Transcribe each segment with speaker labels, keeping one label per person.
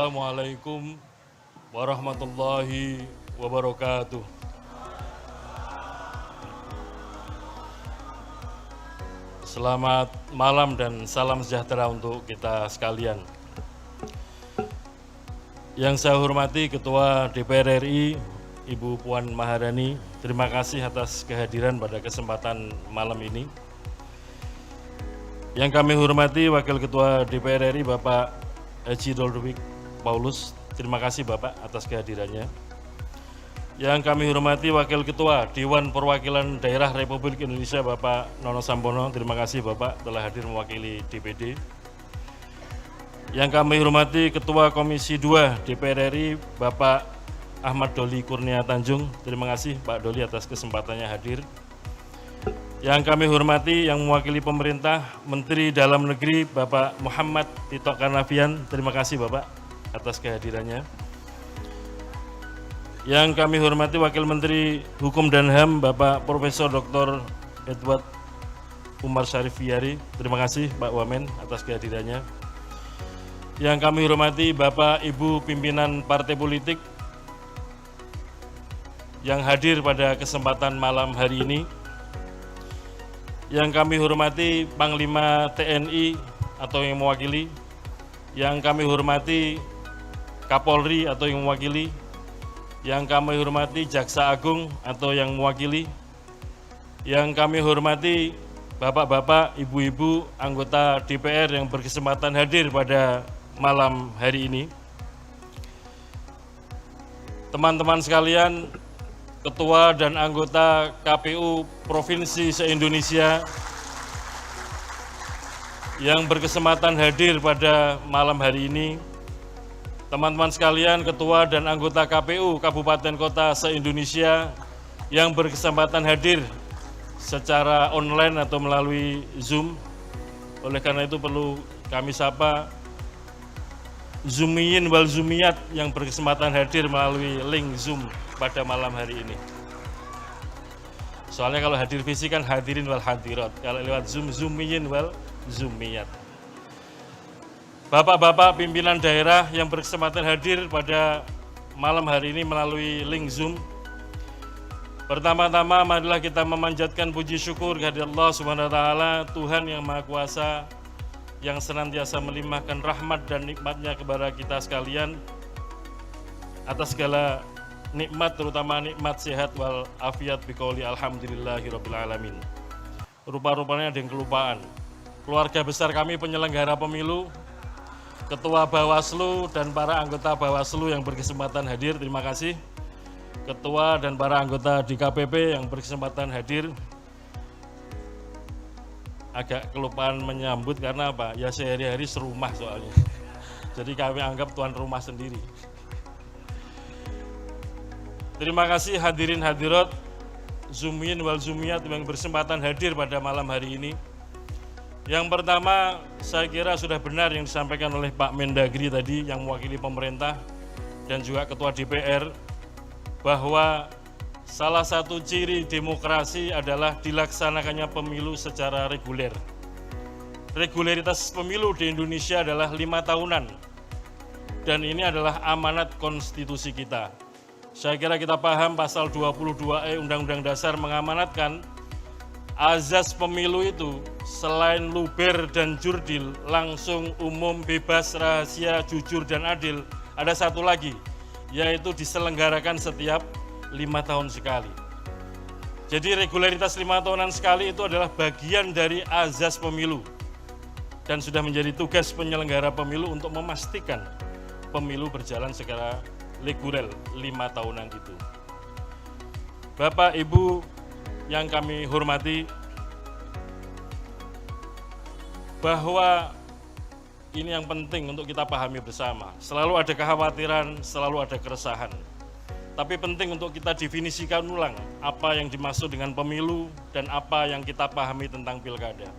Speaker 1: Assalamualaikum warahmatullahi wabarakatuh. Selamat malam dan salam sejahtera untuk kita sekalian. Yang saya hormati Ketua DPR RI, Ibu Puan Maharani, terima kasih atas kehadiran pada kesempatan malam ini. Yang kami hormati Wakil Ketua DPR RI, Bapak Haji Doldovik Paulus, terima kasih Bapak atas kehadirannya. Yang kami hormati Wakil Ketua Dewan Perwakilan Daerah Republik Indonesia, Bapak Nono Sampono, terima kasih Bapak telah hadir mewakili DPD. Yang kami hormati Ketua Komisi 2 DPR RI, Bapak Ahmad Doli Kurnia Tanjung, terima kasih Pak Doli atas kesempatannya hadir. Yang kami hormati yang mewakili pemerintah, Menteri Dalam Negeri Bapak Muhammad Tito Karnavian, terima kasih Bapak atas kehadirannya. Yang kami hormati Wakil Menteri Hukum dan HAM Bapak Profesor Dr. Edward Umar Syarif Fiyari, terima kasih Pak Wamen atas kehadirannya. Yang kami hormati Bapak Ibu pimpinan partai politik yang hadir pada kesempatan malam hari ini. Yang kami hormati Panglima TNI atau yang mewakili, yang kami hormati Kapolri atau yang mewakili, yang kami hormati Jaksa Agung atau yang mewakili, yang kami hormati Bapak-bapak, Ibu-ibu, anggota DPR yang berkesempatan hadir pada malam hari ini. Teman-teman sekalian, Ketua dan anggota KPU Provinsi se-Indonesia yang berkesempatan hadir pada malam hari ini, teman-teman sekalian, Ketua dan anggota KPU Kabupaten Kota se-Indonesia yang berkesempatan hadir secara online atau melalui Zoom. Oleh karena itu perlu kami sapa Zoomiyin wal Zoomiyat yang berkesempatan hadir melalui link Zoom pada malam hari ini. Soalnya kalau hadir fisik kan hadirin wal hadirat, kalau lewat Zoom, Zoomiyin wal Zoomiyat. Bapak-bapak pimpinan daerah yang berkesempatan hadir pada malam hari ini melalui link Zoom. Pertama-tama marilah kita memanjatkan puji syukur kehadirat Allah Subhanahu wa taala, Tuhan yang Maha Kuasa, yang senantiasa melimpahkan rahmat dan nikmatnya kepada kita sekalian atas segala nikmat, terutama nikmat sehat wal afiat biqauli alhamdulillahirabbil alamin. Rupa-rupanya ada yang kelupaan. Keluarga besar kami penyelenggara pemilu, Ketua Bawaslu dan para anggota Bawaslu yang berkesempatan hadir, terima kasih. Ketua dan para anggota DKPP yang berkesempatan hadir. Agak kelupaan menyambut karena apa? Ya sehari-hari serumah soalnya. Jadi kami anggap tuan rumah sendiri. Terima kasih hadirin hadirat Zoomiyin wal Zoomiyat yang berkesempatan hadir pada malam hari ini. Yang pertama, saya kira sudah benar yang disampaikan oleh Pak Mendagri tadi yang mewakili pemerintah dan juga Ketua DPR, bahwa salah satu ciri demokrasi adalah dilaksanakannya pemilu secara reguler. Regularitas pemilu di Indonesia adalah 5 tahunan, dan ini adalah amanat konstitusi kita. Saya kira kita paham pasal 22E Undang-Undang Dasar mengamanatkan azas pemilu itu selain luber dan jurdil, langsung, umum, bebas, rahasia, jujur, dan adil, ada satu lagi, yaitu diselenggarakan setiap 5 tahun sekali. Jadi regularitas 5 tahunan sekali itu adalah bagian dari azas pemilu dan sudah menjadi tugas penyelenggara pemilu untuk memastikan pemilu berjalan secara reguler 5 tahunan itu. Bapak, Ibu yang kami hormati, bahwa ini yang penting untuk kita pahami bersama. Selalu ada kekhawatiran, selalu ada keresahan. Tapi penting untuk kita definisikan ulang apa yang dimaksud dengan pemilu dan apa yang kita pahami tentang pilkada.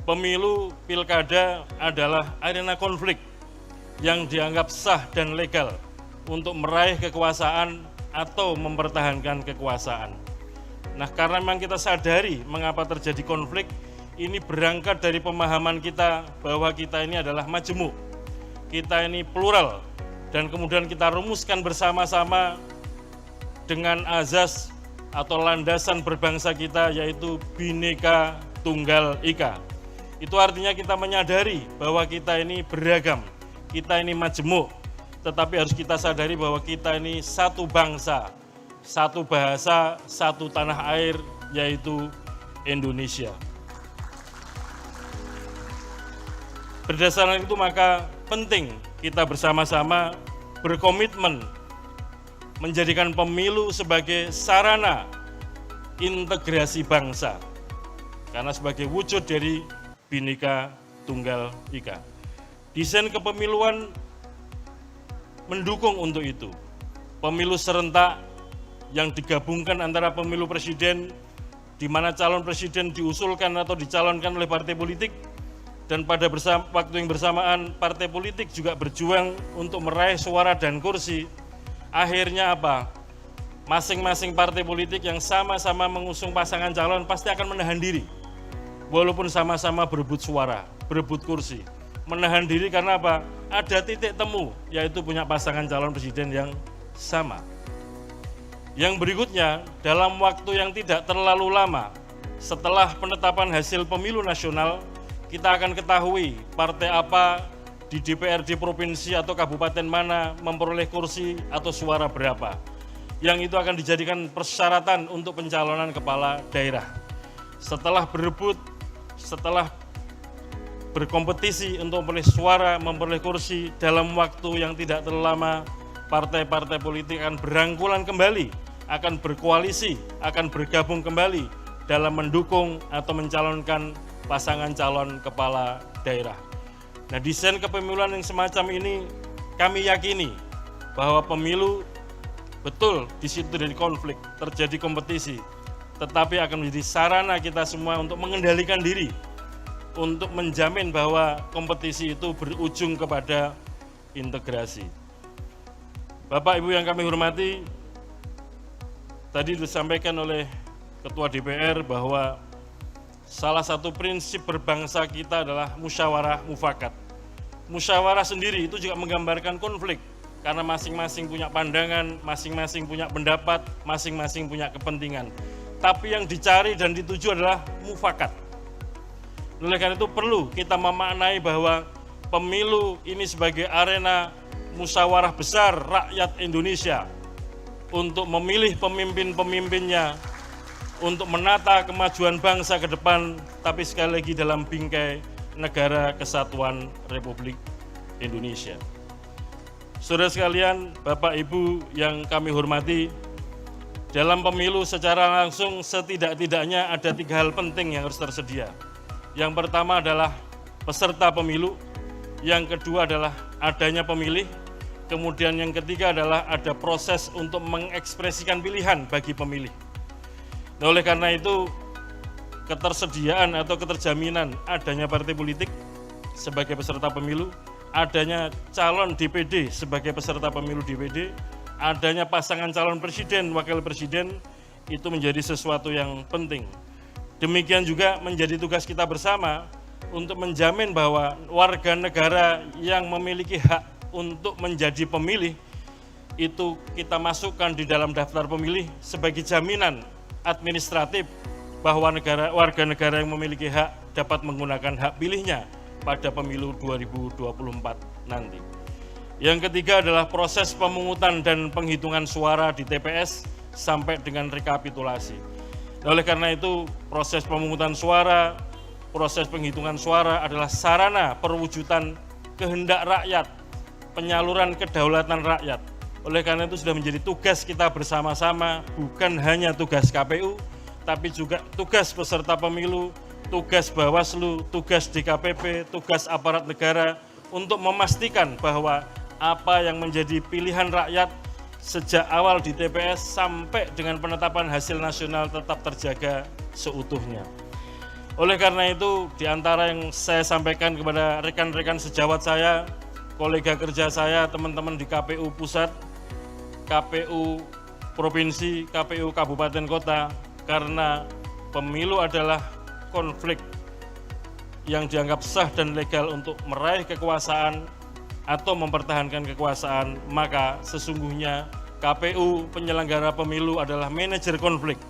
Speaker 1: Pemilu, pilkada adalah arena konflik yang dianggap sah dan legal untuk meraih kekuasaan atau mempertahankan kekuasaan. Nah, karena memang kita sadari mengapa terjadi konflik, ini berangkat dari pemahaman kita bahwa kita ini adalah majemuk, kita ini plural, dan kemudian kita rumuskan bersama-sama dengan azas atau landasan berbangsa kita, yaitu Bhinneka Tunggal Ika. Itu artinya kita menyadari bahwa kita ini beragam, kita ini majemuk, tetapi harus kita sadari bahwa kita ini satu bangsa, satu bahasa, satu tanah air, yaitu Indonesia. Berdasarkan itu maka penting kita bersama-sama berkomitmen menjadikan pemilu sebagai sarana integrasi bangsa, karena sebagai wujud dari Bhinneka Tunggal Ika. Desain kepemiluan mendukung untuk itu. Pemilu serentak yang digabungkan antara pemilu presiden, di mana calon presiden diusulkan atau dicalonkan oleh partai politik, dan pada waktu yang bersamaan partai politik juga berjuang untuk meraih suara dan kursi. Akhirnya apa? Masing-masing partai politik yang sama-sama mengusung pasangan calon pasti akan menahan diri, walaupun sama-sama berebut suara, berebut kursi. Menahan diri karena apa? Ada titik temu, yaitu punya pasangan calon presiden yang sama. Yang berikutnya, dalam waktu yang tidak terlalu lama, setelah penetapan hasil pemilu nasional, kita akan ketahui partai apa di DPRD provinsi atau kabupaten mana memperoleh kursi atau suara berapa. Yang itu akan dijadikan persyaratan untuk pencalonan kepala daerah. Setelah berebut, setelah berkompetisi untuk memperoleh suara, memperoleh kursi, dalam waktu yang tidak terlalu lama, partai-partai politik akan berangkulan kembali, akan berkoalisi, akan bergabung kembali dalam mendukung atau mencalonkan pasangan calon kepala daerah. Nah, desain kepemiluan yang semacam ini kami yakini bahwa pemilu betul di situ dari konflik, terjadi kompetisi, tetapi akan menjadi sarana kita semua untuk mengendalikan diri, untuk menjamin bahwa kompetisi itu berujung kepada integrasi. Bapak Ibu yang kami hormati, tadi disampaikan oleh Ketua DPR bahwa salah satu prinsip berbangsa kita adalah musyawarah mufakat. Musyawarah sendiri itu juga menggambarkan konflik, karena masing-masing punya pandangan, masing-masing punya pendapat, masing-masing punya kepentingan. Tapi yang dicari dan dituju adalah mufakat. Oleh karena itu perlu kita memaknai bahwa pemilu ini sebagai arena musyawarah besar rakyat Indonesia untuk memilih pemimpin-pemimpinnya, untuk menata kemajuan bangsa ke depan, tapi sekali lagi dalam bingkai Negara Kesatuan Republik Indonesia. Saudara sekalian, Bapak Ibu yang kami hormati, dalam pemilu secara langsung setidak-tidaknya ada 3 hal penting yang harus tersedia. Yang pertama adalah peserta pemilu, yang kedua adalah adanya pemilih, kemudian yang ketiga adalah ada proses untuk mengekspresikan pilihan bagi pemilih. Nah, oleh karena itu, ketersediaan atau keterjaminan adanya partai politik sebagai peserta pemilu, adanya calon DPD sebagai peserta pemilu DPD, adanya pasangan calon presiden, wakil presiden, itu menjadi sesuatu yang penting. Demikian juga menjadi tugas kita bersama untuk menjamin bahwa warga negara yang memiliki hak untuk menjadi pemilih, itu kita masukkan di dalam daftar pemilih sebagai jaminan administratif bahwa warga negara yang memiliki hak dapat menggunakan hak pilihnya pada pemilu 2024 nanti. Yang ketiga adalah proses pemungutan dan penghitungan suara di TPS sampai dengan rekapitulasi. Oleh karena itu, proses pemungutan suara, proses penghitungan suara adalah sarana perwujudan kehendak rakyat, penyaluran kedaulatan rakyat. Oleh karena itu sudah menjadi tugas kita bersama-sama, bukan hanya tugas KPU, tapi juga tugas peserta pemilu, tugas Bawaslu, tugas DKPP, tugas aparat negara untuk memastikan bahwa apa yang menjadi pilihan rakyat sejak awal di TPS sampai dengan penetapan hasil nasional tetap terjaga seutuhnya. Oleh karena itu, di antara yang saya sampaikan kepada rekan-rekan sejawat saya, kolega kerja saya, teman-teman di KPU Pusat, KPU Provinsi, KPU Kabupaten Kota, karena pemilu adalah konflik yang dianggap sah dan legal untuk meraih kekuasaan, atau mempertahankan kekuasaan, maka sesungguhnya KPU penyelenggara pemilu adalah manajer konflik.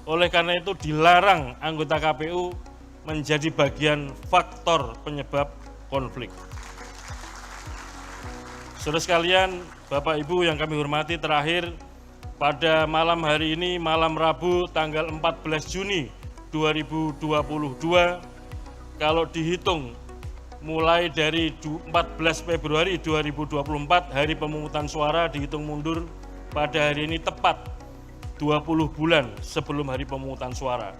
Speaker 1: Oleh karena itu dilarang anggota KPU menjadi bagian faktor penyebab konflik. Saudara sekalian, Bapak Ibu yang kami hormati, terakhir pada malam hari ini, malam Rabu tanggal 14 Juni 2022, kalau dihitung mulai dari 14 Februari 2024, hari pemungutan suara dihitung mundur pada hari ini tepat 20 bulan sebelum hari pemungutan suara.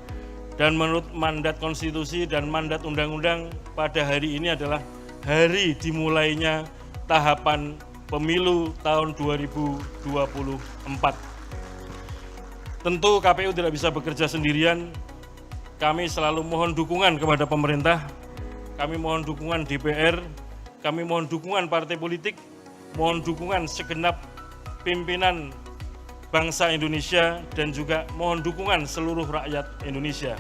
Speaker 1: Dan menurut mandat konstitusi dan mandat undang-undang, pada hari ini adalah hari dimulainya tahapan pemilu tahun 2024. Tentu KPU tidak bisa bekerja sendirian. Kami selalu mohon dukungan kepada pemerintah. Kami mohon dukungan DPR, kami mohon dukungan partai politik, mohon dukungan segenap pimpinan bangsa Indonesia, dan juga mohon dukungan seluruh rakyat Indonesia.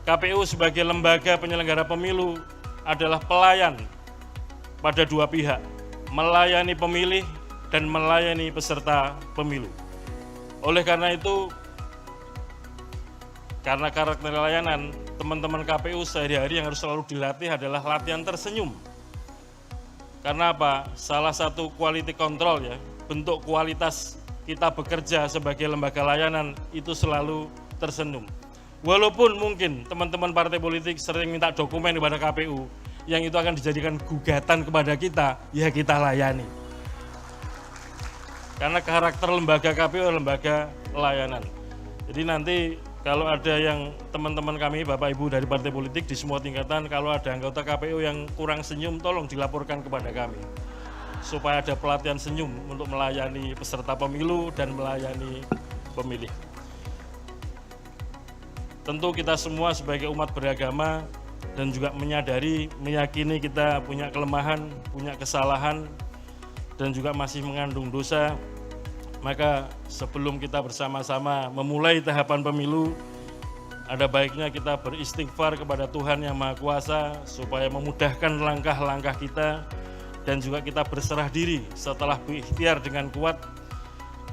Speaker 1: KPU sebagai lembaga penyelenggara pemilu adalah pelayan pada dua pihak, melayani pemilih dan melayani peserta pemilu. Oleh karena itu, karena karakter layanan, teman-teman KPU sehari-hari yang harus selalu dilatih adalah latihan tersenyum. Karena apa? Salah satu quality control, ya, bentuk kualitas kita bekerja sebagai lembaga layanan itu selalu tersenyum. Walaupun mungkin teman-teman partai politik sering minta dokumen kepada KPU, yang itu akan dijadikan gugatan kepada kita, ya kita layani. Karena karakter lembaga KPU adalah lembaga layanan. Jadi nanti kalau ada yang teman-teman kami, Bapak Ibu dari partai politik di semua tingkatan, kalau ada anggota KPU yang kurang senyum, tolong dilaporkan kepada kami. Supaya ada pelatihan senyum untuk melayani peserta pemilu dan melayani pemilih. Tentu kita semua sebagai umat beragama dan juga menyadari, meyakini kita punya kelemahan, punya kesalahan, dan juga masih mengandung dosa. Maka sebelum kita bersama-sama memulai tahapan pemilu, ada baiknya kita beristighfar kepada Tuhan Yang Maha Kuasa supaya memudahkan langkah-langkah kita, dan juga kita berserah diri setelah berikhtiar dengan kuat,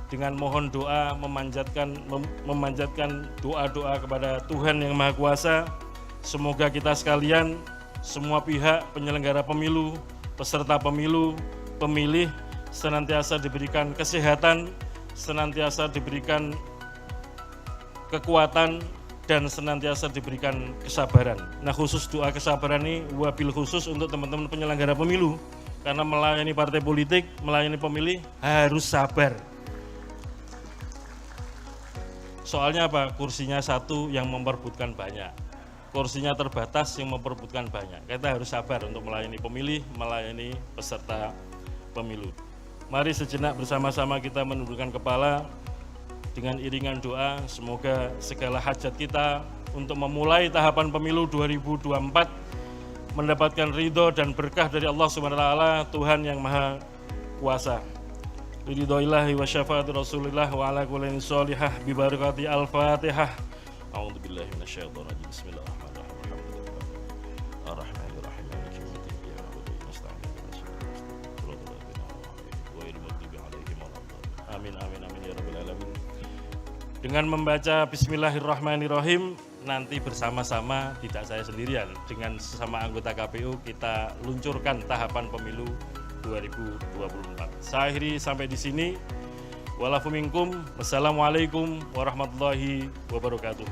Speaker 1: dengan mohon doa, memanjatkan doa-doa kepada Tuhan Yang Maha Kuasa. Semoga kita sekalian, semua pihak penyelenggara pemilu, peserta pemilu, pemilih, senantiasa diberikan kesehatan, senantiasa diberikan kekuatan, dan senantiasa diberikan kesabaran. Nah, khusus doa kesabaran ini wabil khusus untuk teman-teman penyelenggara pemilu, karena melayani partai politik, melayani pemilih harus sabar. Soalnya apa? Kursinya satu yang memperebutkan banyak, kursinya terbatas yang memperebutkan banyak. Kita harus sabar untuk melayani pemilih, melayani peserta pemilu. Mari sejenak bersama-sama kita menundukkan kepala dengan iringan doa. Semoga segala hajat kita untuk memulai tahapan pemilu 2024 mendapatkan ridho dan berkah dari Allah SWT, Tuhan Yang Maha Kuasa. Ridhoillahi wa syafaati Rasulillah wa ala kulli sholihah bi barakati al-Fatihah. A'udzubillahi minasyaitonir rajim. Bismillahirrahmanirrahim. Ar-Rahmanir-Rahim. Amin amin amin ya rabbal alamin. Dengan membaca Bismillahirrahmanirrahim, nanti bersama-sama, tidak saya sendirian, dengan sesama anggota KPU kita luncurkan tahapan pemilu 2024. Saya akhiri sampai di sini. Walafu minkum. Wassalamualaikum warahmatullahi wabarakatuh.